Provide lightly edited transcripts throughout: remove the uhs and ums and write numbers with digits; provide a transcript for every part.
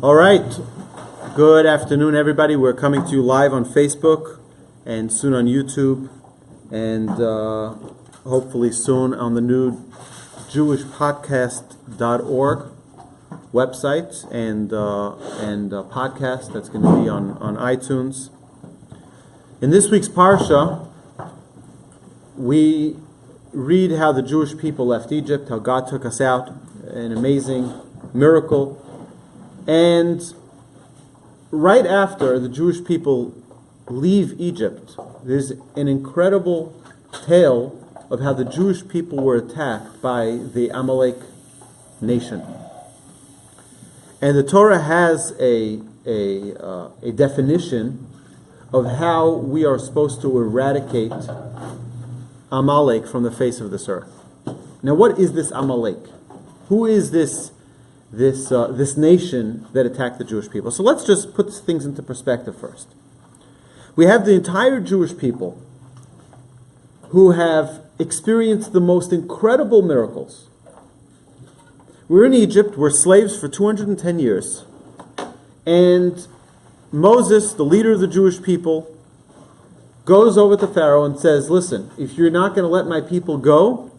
All right. Good afternoon, everybody. We're coming to you live on Facebook and soon on YouTube and hopefully soon on the new JewishPodcast.org website and podcast that's going to be on iTunes. In this week's Parsha, we read how the Jewish people left Egypt, how God took us out, an amazing miracle. And right after the Jewish people leave Egypt, there's an incredible tale of how the Jewish people were attacked by the Amalek nation. And the Torah has a definition of how we are supposed to eradicate Amalek from the face of this earth. Now, what is this Amalek? Who is this nation that attacked the Jewish people? So let's just put things into perspective first. We have the entire Jewish people who have experienced the most incredible miracles. We're in Egypt, we're slaves for 210 years, and Moses, the leader of the Jewish people, goes over to Pharaoh and says, listen, if you're not going to let my people go,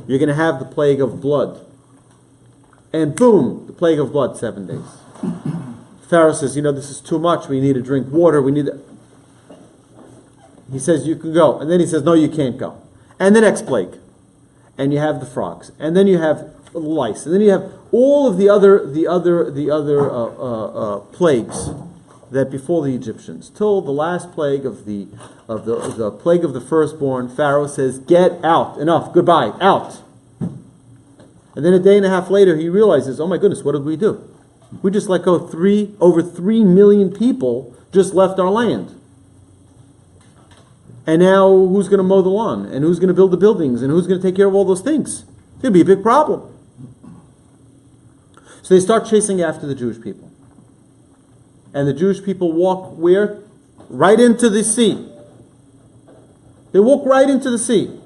you're going to have the plague of blood. And boom, the plague of blood, 7 days. Pharaoh says, this is too much. We need to drink water. He says, you can go. And then he says, no, you can't go. And the next plague. And you have the frogs. And then you have the lice. And then you have all of the other plagues that befall the Egyptians. Till the last plague of the plague of the firstborn, Pharaoh says, get out. Enough. Goodbye. Out. And then a day and a half later, he realizes, oh my goodness, what did we do? We just let go over 3 million people just left our land. And now who's going to mow the lawn? And who's going to build the buildings? And who's going to take care of all those things? It's going to be a big problem. So they start chasing after the Jewish people. And the Jewish people walk where? Right into the sea. They walk right into the sea.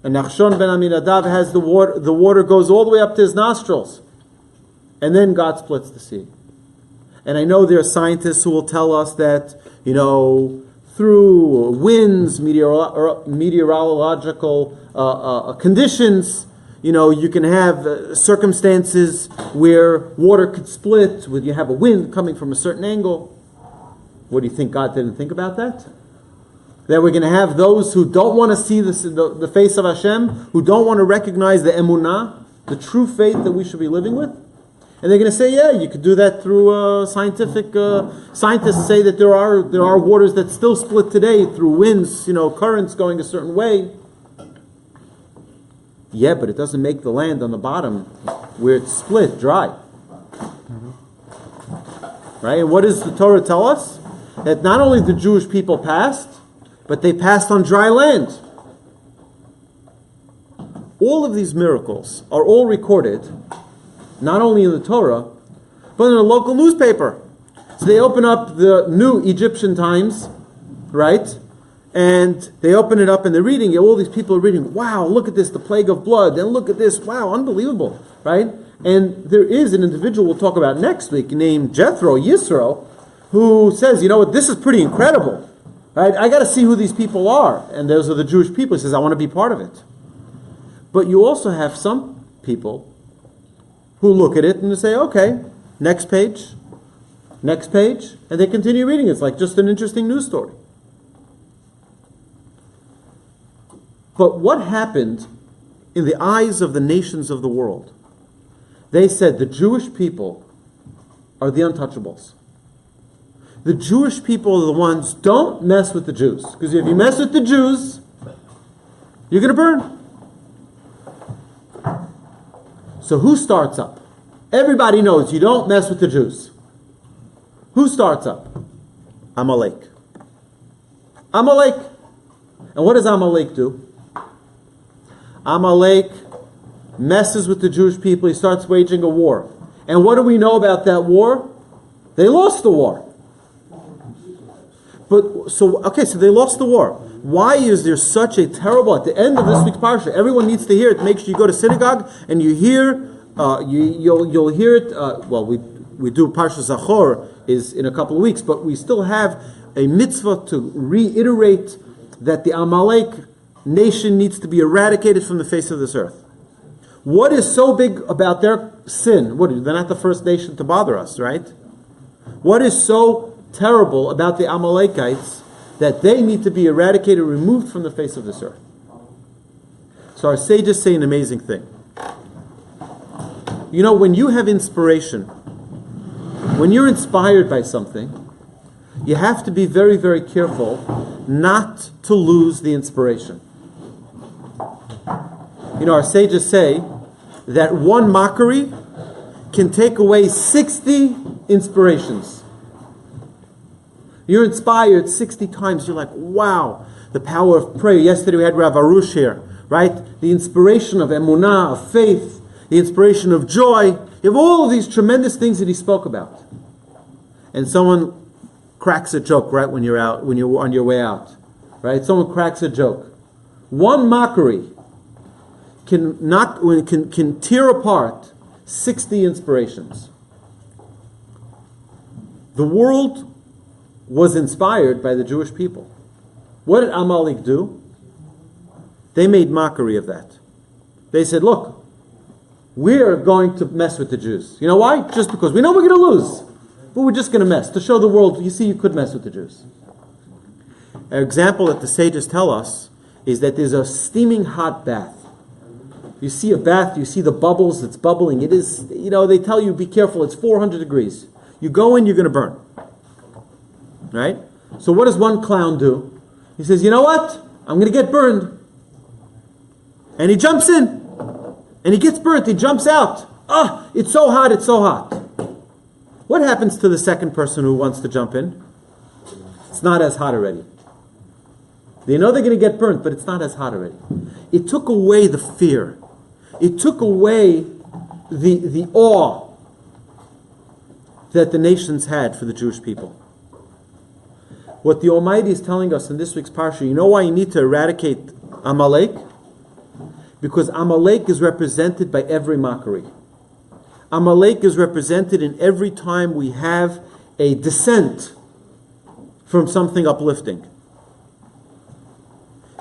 And Nachshon ben Aminadav has the water goes all the way up to his nostrils. And then God splits the sea. And I know there are scientists who will tell us that, through winds, meteorological conditions, you can have circumstances where water could split, when you have a wind coming from a certain angle. What do you think God didn't think about that? That we're going to have those who don't want to see the face of Hashem, who don't want to recognize the emunah, the true faith that we should be living with. And they're going to say, yeah, you could do that through scientific. Scientists say that there are waters that still split today through winds, currents going a certain way. Yeah, but it doesn't make the land on the bottom where it's split dry. Mm-hmm. Right? And what does the Torah tell us? That not only the Jewish people passed, but they passed on dry land. All of these miracles are all recorded, not only in the Torah, but in a local newspaper. So they open up the New Egyptian Times, right? And they open it up and they're reading it. All these people are reading, wow, look at this, the plague of blood. And look at this, wow, unbelievable, right? And there is an individual we'll talk about next week named Jethro, Yisro, who says, this is pretty incredible. Right? I got to see who these people are. And those are the Jewish people. He says, I want to be part of it. But you also have some people who look at it and they say, okay, next page, and they continue reading. It's like just an interesting news story. But what happened in the eyes of the nations of the world? They said the Jewish people are the untouchables. The Jewish people are the ones, don't mess with the Jews. Because if you mess with the Jews, you're going to burn. So who starts up? Everybody knows you don't mess with the Jews. Who starts up? Amalek. Amalek. And what does Amalek do? Amalek messes with the Jewish people. He starts waging a war. And what do we know about that war? They lost the war. So they lost the war. Why is there such a terrible, at the end of this week's Parsha, everyone needs to hear it. Make sure you go to synagogue and you hear You'll hear it. We do Parsha Zachor is in a couple of weeks, but we still have a mitzvah to reiterate that the Amalek nation needs to be eradicated from the face of this earth. What is so big about their sin? They're not the first nation to bother us, right? What is so terrible about the Amalekites that they need to be eradicated, removed from the face of this earth? So our sages say an amazing thing. You know, when you have inspiration, when you're inspired by something, you have to be very, very careful not to lose the inspiration. You know, our sages say that one mockery can take away 60 inspirations. You're inspired 60 times. You're like, wow, the power of prayer. Yesterday we had Rav Arush here, right? The inspiration of emunah, of faith, the inspiration of joy. You have all of these tremendous things that he spoke about. And someone cracks a joke right when you're on your way out, right? Someone cracks a joke. One mockery can tear apart 60 inspirations. The world was inspired by the Jewish people. What did Amalek do? They made mockery of that. They said, look, we're going to mess with the Jews. You know why? Just because we know we're going to lose. But we're just going to mess, to show the world, you see, you could mess with the Jews. An example that the sages tell us is that there's a steaming hot bath. You see a bath, you see the bubbles, it's bubbling. It is, they tell you, be careful, it's 400 degrees. You go in, you're going to burn. Right? So what does one clown do? He says, you know what? I'm going to get burned. And he jumps in. And he gets burnt, he jumps out. It's so hot, it's so hot. What happens to the second person who wants to jump in? It's not as hot already. They know they're going to get burnt, but it's not as hot already. It took away the fear. It took away the awe that the nations had for the Jewish people. What the Almighty is telling us in this week's Parsha, you know why you need to eradicate Amalek? Because Amalek is represented by every mockery. Amalek is represented in every time we have a descent from something uplifting.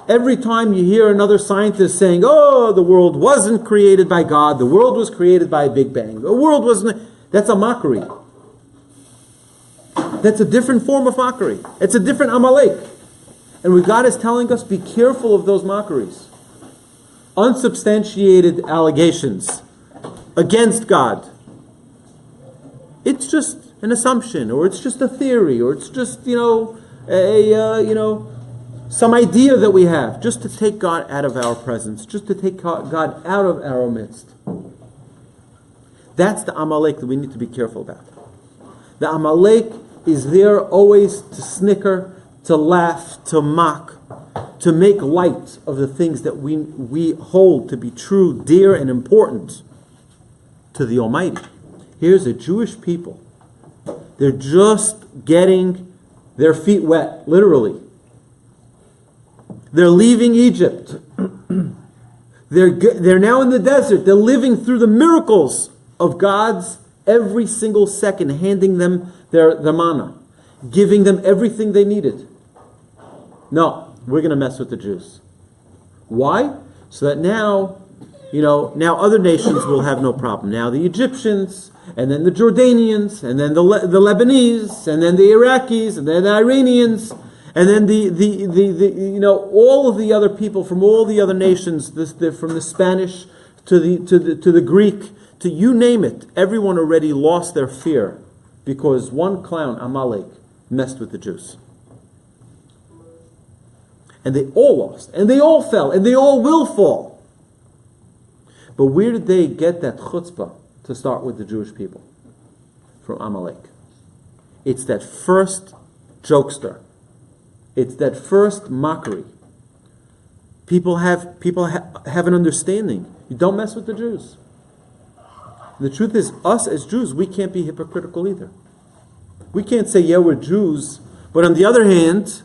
Every time you hear another scientist saying, the world wasn't created by God, the world was created by a Big Bang, the world wasn't... That's a mockery. That's a different form of mockery. It's a different Amalek. And what God is telling us, be careful of those mockeries. Unsubstantiated allegations against God. It's just an assumption, or it's just a theory, or it's just, some idea that we have, just to take God out of our presence, just to take God out of our midst. That's the Amalek that we need to be careful about. The Amalek is there always to snicker, to laugh, to mock, to make light of the things that we hold to be true, dear, and important to the Almighty. Here's a Jewish people. They're just getting their feet wet, literally. They're leaving Egypt. They're now in the desert. They're living through the miracles of God's every single second, handing them their manna, giving them everything they needed. No, we're going to mess with the Jews. Why? So that now other nations will have no problem. Now the Egyptians, and then the Jordanians, and then the Lebanese, and then the Iraqis, and then the Iranians, and then all of the other people from all the other nations, from the Spanish to the Greek, to you name it, everyone already lost their fear because one clown, Amalek, messed with the Jews. And they all lost, and they all fell, and they all will fall. But where did they get that chutzpah to start with the Jewish people? From Amalek. It's that first jokester. It's that first mockery. People have an understanding. You don't mess with the Jews. The truth is, us as Jews, we can't be hypocritical either. We can't say, yeah, we're Jews, but on the other hand,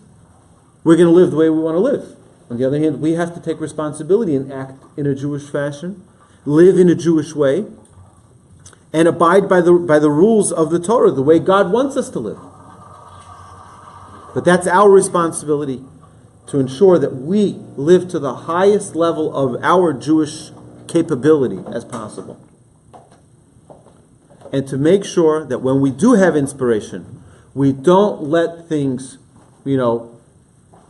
we're going to live the way we want to live. On the other hand, we have to take responsibility and act in a Jewish fashion, live in a Jewish way. and abide by the rules of the Torah, the way God wants us to live. But that's our responsibility, to ensure that we live to the highest level of our Jewish capability as possible. And to make sure that when we do have inspiration, we don't let things,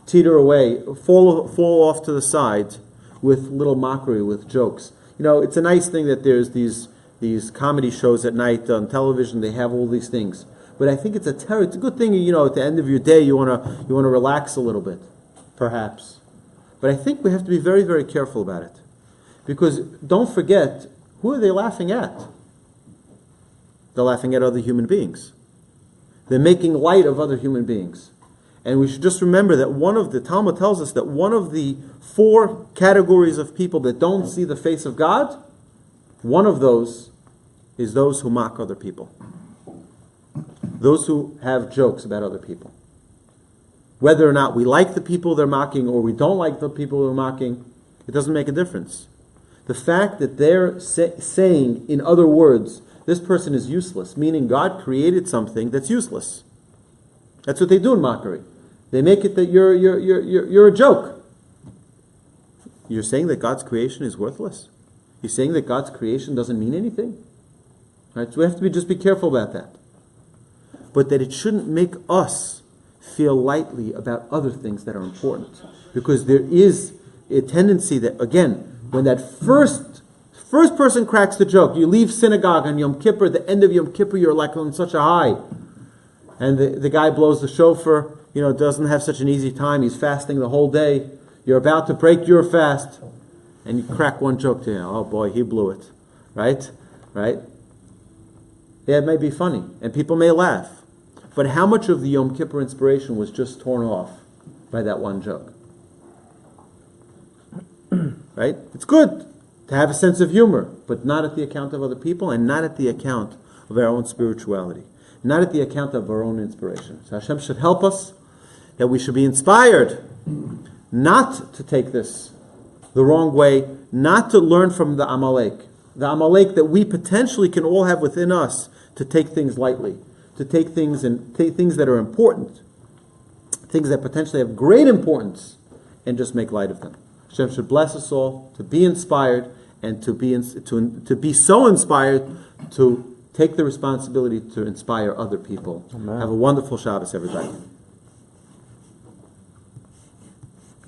teeter away, fall off to the side with little mockery, with jokes. It's a nice thing that there's these comedy shows at night on television. They have all these things. But I think it's a good thing, at the end of your day, you want to relax a little bit, perhaps. But I think we have to be very, very careful about it. Because don't forget, who are they laughing at? They're laughing at other human beings. They're making light of other human beings. And we should just remember that the Talmud tells us that one of the 4 categories of people that don't see the face of God, one of those is those who mock other people. Those who have jokes about other people. Whether or not we like the people they're mocking or we don't like the people they're mocking, it doesn't make a difference. The fact that they're saying, in other words, this person is useless, meaning God created something that's useless. That's what they do in mockery. They make it that you're a joke. You're saying that God's creation is worthless? You're saying that God's creation doesn't mean anything? Right? So we have to just be careful about that. But that it shouldn't make us feel lightly about other things that are important. Because there is a tendency that, again, when that first person cracks the joke, you leave synagogue on Yom Kippur, at the end of Yom Kippur, you're like on such a high. And the guy blows the shofar, doesn't have such an easy time, he's fasting the whole day, you're about to break your fast, and you crack one joke to him, oh boy, he blew it. Right? Yeah, it may be funny, and people may laugh. But how much of the Yom Kippur inspiration was just torn off by that one joke? Right? It's good to have a sense of humor, but not at the account of other people, and not at the account of our own spirituality. Not at the account of our own inspiration. So Hashem should help us, that we should be inspired not to take this the wrong way, not to learn from the Amalek that we potentially can all have within us, to take things lightly, to take things that are important, things that potentially have great importance, and just make light of them. Hashem should bless us all to be inspired, and to be so inspired to take the responsibility to inspire other people. Amen. Have a wonderful Shabbos, everybody.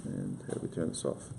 And here we turn this off.